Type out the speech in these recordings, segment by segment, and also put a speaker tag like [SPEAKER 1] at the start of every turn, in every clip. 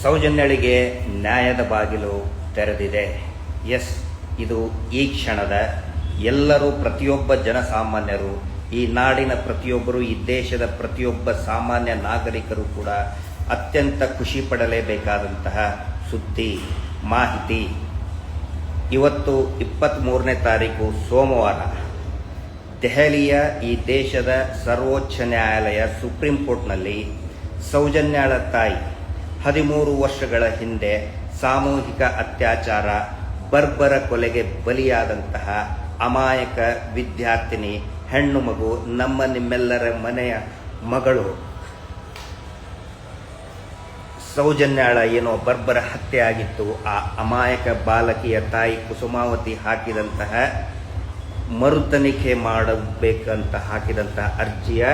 [SPEAKER 1] ಸೌಜನ್ಯಳಿಗೆ ನ್ಯಾಯದ ಬಾಗಿಲು ತೆರೆದಿದೆ. ಎಸ್, ಇದು ಈ ಕ್ಷಣದ ಎಲ್ಲರೂ, ಪ್ರತಿಯೊಬ್ಬ ಜನಸಾಮಾನ್ಯರು, ಈ ನಾಡಿನ ಪ್ರತಿಯೊಬ್ಬರು, ಈ ದೇಶದ ಪ್ರತಿಯೊಬ್ಬ ಸಾಮಾನ್ಯ ನಾಗರಿಕರು ಕೂಡ ಅತ್ಯಂತ ಖುಷಿ ಪಡಲೇಬೇಕಾದಂತಹ ಸುದ್ದಿ, ಮಾಹಿತಿ. ಇವತ್ತು 23ನೇ ತಾರೀಕು ಸೋಮವಾರ ದೆಹಲಿಯ ಈ ದೇಶದ ಸರ್ವೋಚ್ಚ ನ್ಯಾಯಾಲಯ ಸುಪ್ರೀಂ ಕೋರ್ಟ್ನಲ್ಲಿ ಸೌಜನ್ಯಾಳ ತಾಯಿ 13 ವರ್ಷಗಳ ಹಿಂದೆ ಸಾಮೂಹಿಕ ಅತ್ಯಾಚಾರ, ಬರ್ಬರ ಕೊಲೆಗೆ ಬಲಿಯಾದಂತಹ ಅಮಾಯಕ ವಿದ್ಯಾರ್ಥಿನಿ, ಹೆಣ್ಣು ಮಗು, ನಮ್ಮ ನಿಮ್ಮೆಲ್ಲರ ಮನೆಯ ಮಗಳು ಸೌಜನ್ಯಾಳ ಏನೋ ಬರ್ಬರ ಹತ್ಯೆ ಆಗಿತ್ತು. ಆ ಅಮಾಯಕ ಬಾಲಕಿಯ ತಾಯಿ ಕುಸುಮಾವತಿ ಹಾಕಿದಂತಹ ಮರುತನಿಖೆ ಮಾಡಬೇಕಂತ ಹಾಕಿದಂತಹ ಅರ್ಜಿಯ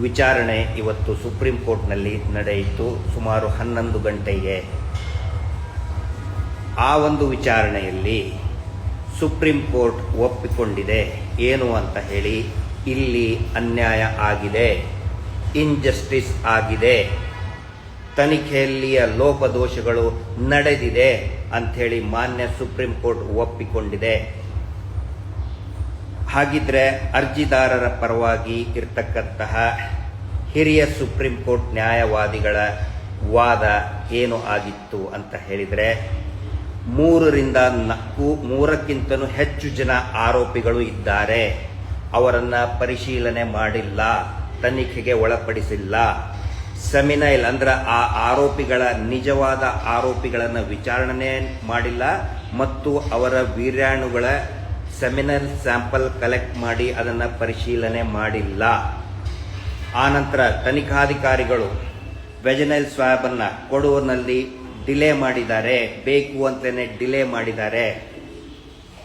[SPEAKER 1] ವಿಚಾರಣೆ ಇವತ್ತು ಸುಪ್ರೀಂ ಕೋರ್ಟ್ನಲ್ಲಿ ನಡೆಯಿತು ಸುಮಾರು 11 ಗಂಟೆಗೆ. ಆ ಒಂದು ವಿಚಾರಣೆಯಲ್ಲಿ ಸುಪ್ರೀಂ ಕೋರ್ಟ್ ಒಪ್ಪಿಕೊಂಡಿದೆ ಏನು ಅಂತ ಹೇಳಿ, ಇಲ್ಲಿ ಅನ್ಯಾಯ ಆಗಿದೆ, ಇನ್ಜಸ್ಟಿಸ್ ಆಗಿದೆ, ತನಿಖೆಯಲ್ಲಿಯ ಲೋಪದೋಷಗಳು ನಡೆದಿದೆ ಅಂಥೇಳಿ ಮಾನ್ಯ ಸುಪ್ರೀಂ ಕೋರ್ಟ್ ಒಪ್ಪಿಕೊಂಡಿದೆ. ಹಾಗಿದ್ರೆ ಅರ್ಜಿದಾರರ ಪರವಾಗಿ ಇರತಕ್ಕಂತಹ ಹಿರಿಯ ಸುಪ್ರೀಂ ಕೋರ್ಟ್ ನ್ಯಾಯವಾದಿಗಳ ವಾದ ಏನು ಆಗಿತ್ತು ಅಂತ ಹೇಳಿದರೆ, 3ಕ್ಕಿಂತಲೂ ಹೆಚ್ಚು ಜನ ಆರೋಪಿಗಳು ಇದ್ದಾರೆ, ಅವರನ್ನು ಪರಿಶೀಲನೆ ಮಾಡಿಲ್ಲ, ತನಿಖೆಗೆ ಒಳಪಡಿಸಿಲ್ಲ. ಸೆಮಿನೈಲ್ ಅಂದ್ರೆ ಆ ಆರೋಪಿಗಳ ನಿಜವಾದ ಆರೋಪಿಗಳನ್ನು ವಿಚಾರಣೆ ಮಾಡಿಲ್ಲ ಮತ್ತು ಅವರ ವೀರ್ಯಾಣುಗಳ ಸೆಮಿನಲ್ ಸ್ಯಾಂಪಲ್ ಕಲೆಕ್ಟ್ ಮಾಡಿ ಅದನ್ನು ಪರಿಶೀಲನೆ ಮಾಡಿಲ್ಲ. ಆನಂತರ ತನಿಖಾಧಿಕಾರಿಗಳು ವೆಜನೈಲ್ ಸ್ವಾಬ್ ಅನ್ನು ಕೊಡುವಲ್ಲಿ ಡಿಲೇ ಮಾಡಿದ್ದಾರೆ, ಬೇಕು ಅಂತಲೇ ಡಿಲೇ ಮಾಡಿದ್ದಾರೆ.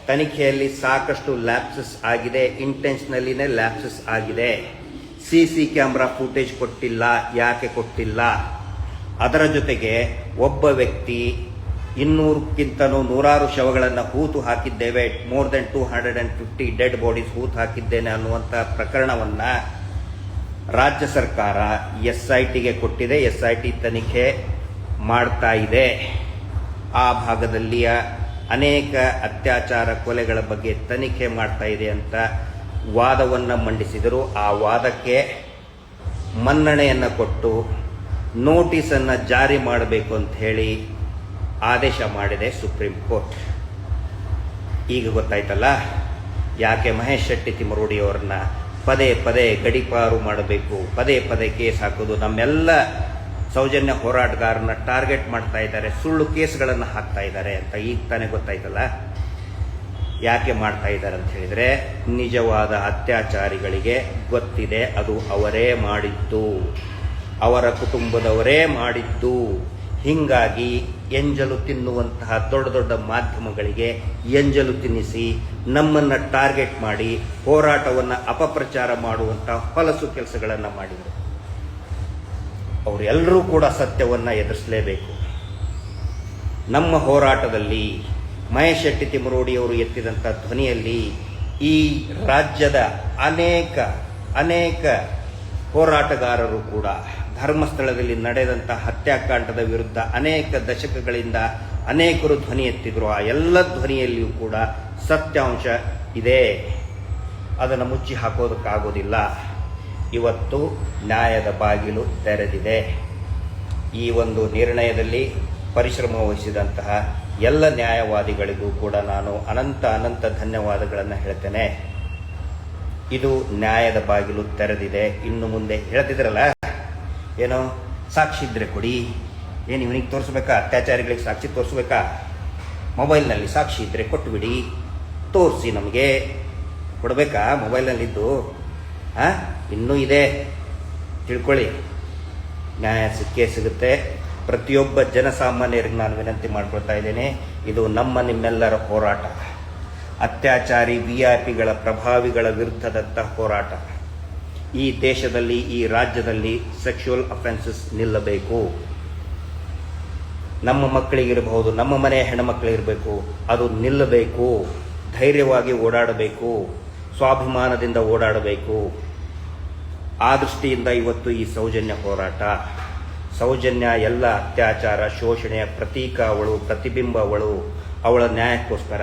[SPEAKER 1] ತನಿಖೆಯಲ್ಲಿ ಸಾಕಷ್ಟು ಲ್ಯಾಪ್ಸಸ್ ಆಗಿದೆ, ಇಂಟೆನ್ಷನಲಿನೇ ಲ್ಯಾಪ್ಸಸ್ ಆಗಿದೆ. CC ಕ್ಯಾಮ್ರಾ ಫುಟೇಜ್ ಕೊಟ್ಟಿಲ್ಲ, ಯಾಕೆ ಕೊಟ್ಟಿಲ್ಲ? ಅದರ ಜೊತೆಗೆ ಒಬ್ಬ ವ್ಯಕ್ತಿ 200ಕ್ಕಿಂತಲೂ 100 ಶವಗಳನ್ನು ಹೂತು ಹಾಕಿದ್ದೇವೆ, ಮೋರ್ ದೆನ್ 250 ಡೆಡ್ ಬಾಡೀಸ್ ಹೂತು ಹಾಕಿದ್ದೇನೆ ಅನ್ನುವಂಥ ಪ್ರಕರಣವನ್ನು ರಾಜ್ಯ ಸರ್ಕಾರ SITಗೆ ಕೊಟ್ಟಿದೆ. SIT ತನಿಖೆ ಮಾಡ್ತಾ ಇದೆ. ಆ ಭಾಗದಲ್ಲಿಯ ಅನೇಕ ಅತ್ಯಾಚಾರ ಕೊಲೆಗಳ ಬಗ್ಗೆ ತನಿಖೆ ಮಾಡ್ತಾ ಇದೆ ಅಂತ ವಾದವನ್ನು ಮಂಡಿಸಿದರು. ಆ ವಾದಕ್ಕೆ ಮನ್ನಣೆಯನ್ನು ಕೊಟ್ಟು ನೋಟಿಸನ್ನು ಜಾರಿ ಮಾಡಬೇಕು ಅಂತ ಹೇಳಿ ಆದೇಶ ಮಾಡಿದೆ ಸುಪ್ರೀಂ ಕೋರ್ಟ್. ಈಗ ಗೊತ್ತಾಯ್ತಲ್ಲ ಯಾಕೆ ಮಹೇಶ್ ಶೆಟ್ಟಿ ತಿಮರೋಡಿ ಅವರನ್ನ ಪದೇ ಪದೇ ಗಡೀಪಾರು ಮಾಡಬೇಕು, ಪದೇ ಪದೇ ಕೇಸ್ ಹಾಕೋದು, ನಮ್ಮೆಲ್ಲ ಸೌಜನ್ಯ ಹೋರಾಟಗಾರನ ಟಾರ್ಗೆಟ್ ಮಾಡ್ತಾ ಇದ್ದಾರೆ, ಸುಳ್ಳು ಕೇಸ್ಗಳನ್ನು ಹಾಕ್ತಾ ಇದ್ದಾರೆ ಅಂತ ಈಗ ತಾನೇ ಗೊತ್ತಾಯ್ತಲ್ಲ. ಯಾಕೆ ಮಾಡ್ತಾ ಇದ್ದಾರೆ ಅಂತ ಹೇಳಿದರೆ, ನಿಜವಾದ ಅತ್ಯಾಚಾರಿಗಳಿಗೆ ಗೊತ್ತಿದೆ ಅದು ಅವರೇ ಮಾಡಿದ್ದು, ಅವರ ಕುಟುಂಬದವರೇ ಮಾಡಿದ್ದು. ಹೀಗಾಗಿ ಎಂಜಲು ತಿನ್ನುವಂತಹ ದೊಡ್ಡ ದೊಡ್ಡ ಮಾಧ್ಯಮಗಳಿಗೆ ಎಂಜಲು ತಿನ್ನಿಸಿ ನಮ್ಮನ್ನು ಟಾರ್ಗೆಟ್ ಮಾಡಿ ಹೋರಾಟವನ್ನು ಅಪಪ್ರಚಾರ ಮಾಡುವಂತಹ ಹೊಲಸು ಕೆಲಸಗಳನ್ನು ಮಾಡಿದರು. ಅವರೆಲ್ಲರೂ ಕೂಡ ಸತ್ಯವನ್ನು ಎದುರಿಸಲೇಬೇಕು. ನಮ್ಮ ಹೋರಾಟದಲ್ಲಿ ಮಹೇಶ್ ಶೆಟ್ಟಿ ತಿಮರೋಡಿಯವರು ಎತ್ತಿದಂಥ ಧ್ವನಿಯಲ್ಲಿ ಈ ರಾಜ್ಯದ ಅನೇಕ ಹೋರಾಟಗಾರರು ಕೂಡ ಧರ್ಮಸ್ಥಳದಲ್ಲಿ ನಡೆದಂಥ ಹತ್ಯಾಕಾಂಡದ ವಿರುದ್ಧ ಅನೇಕ ದಶಕಗಳಿಂದ ಅನೇಕರು ಧ್ವನಿ ಎತ್ತಿದ್ರು. ಆ ಎಲ್ಲ ಧ್ವನಿಯಲ್ಲಿಯೂ ಕೂಡ ಸತ್ಯಾಂಶ ಇದೆ, ಅದನ್ನು ಮುಚ್ಚಿ ಹಾಕೋದಕ್ಕಾಗೋದಿಲ್ಲ. ಇವತ್ತು ನ್ಯಾಯದ ಬಾಗಿಲು ತೆರೆದಿದೆ. ಈ ಒಂದು ನಿರ್ಣಯದಲ್ಲಿ ಪರಿಶ್ರಮ ವಹಿಸಿದಂತಹ ಎಲ್ಲ ನ್ಯಾಯವಾದಿಗಳಿಗೂ ಕೂಡ ನಾನು ಅನಂತ ಧನ್ಯವಾದಗಳನ್ನು ಹೇಳ್ತೇನೆ. ಇದು ನ್ಯಾಯದ ಬಾಗಿಲು ತೆರೆದಿದೆ. ಇನ್ನು ಮುಂದೆ ಹೇಳ್ತಿದ್ರಲ್ಲ, ಏನೋ ಸಾಕ್ಷಿ ಇದ್ರೆ ಕೊಡಿ, ಏನು ಇವನಿಗೆ ತೋರಿಸ್ಬೇಕಾ, ಅತ್ಯಾಚಾರಿಗಳಿಗೆ ಸಾಕ್ಷಿ ತೋರಿಸ್ಬೇಕಾ? ಮೊಬೈಲ್ನಲ್ಲಿ ಸಾಕ್ಷಿ ಇದ್ರೆ ಕೊಟ್ಟುಬಿಡಿ, ತೋರಿಸಿ, ನಮಗೆ ಕೊಡಬೇಕಾ ಮೊಬೈಲ್ನಲ್ಲಿದ್ದು? ಇನ್ನೂ ಇದೆ, ತಿಳ್ಕೊಳ್ಳಿ, ನ್ಯಾಯ ಸಿಕ್ಕೇ ಸಿಗುತ್ತೆ. ಪ್ರತಿಯೊಬ್ಬ ಜನಸಾಮಾನ್ಯರಿಗೆ ನಾನು ವಿನಂತಿ ಮಾಡ್ಕೊಳ್ತಾ ಇದ್ದೇನೆ, ಇದು ನಮ್ಮ ನಿಮ್ಮೆಲ್ಲರ ಹೋರಾಟ. ಅತ್ಯಾಚಾರಿ VIPಗಳ ಪ್ರಭಾವಿಗಳ ವಿರುದ್ಧದಂಥ ಹೋರಾಟ. ಈ ದೇಶದಲ್ಲಿ, ಈ ರಾಜ್ಯದಲ್ಲಿ ಸೆಕ್ಷುವಲ್ ಅಫೆನ್ಸಸ್ ನಿಲ್ಲಬೇಕು. ನಮ್ಮ ಮಕ್ಕಳಿಗಿರಬಹುದು, ನಮ್ಮ ಮನೆಯ ಹೆಣ್ಣುಮಕ್ಕಳಿರಬೇಕು, ಅದು ನಿಲ್ಲಬೇಕು. ಧೈರ್ಯವಾಗಿ ಓಡಾಡಬೇಕು, ಸೌಜನ್ಯ ಎಲ್ಲ ಅತ್ಯಾಚಾರ ಶೋಷಣೆಯ ಪ್ರತೀಕ ಅವಳು, ಪ್ರತಿಬಿಂಬ ಅವಳು. ಅವಳ ನ್ಯಾಯಕ್ಕೋಸ್ಕರ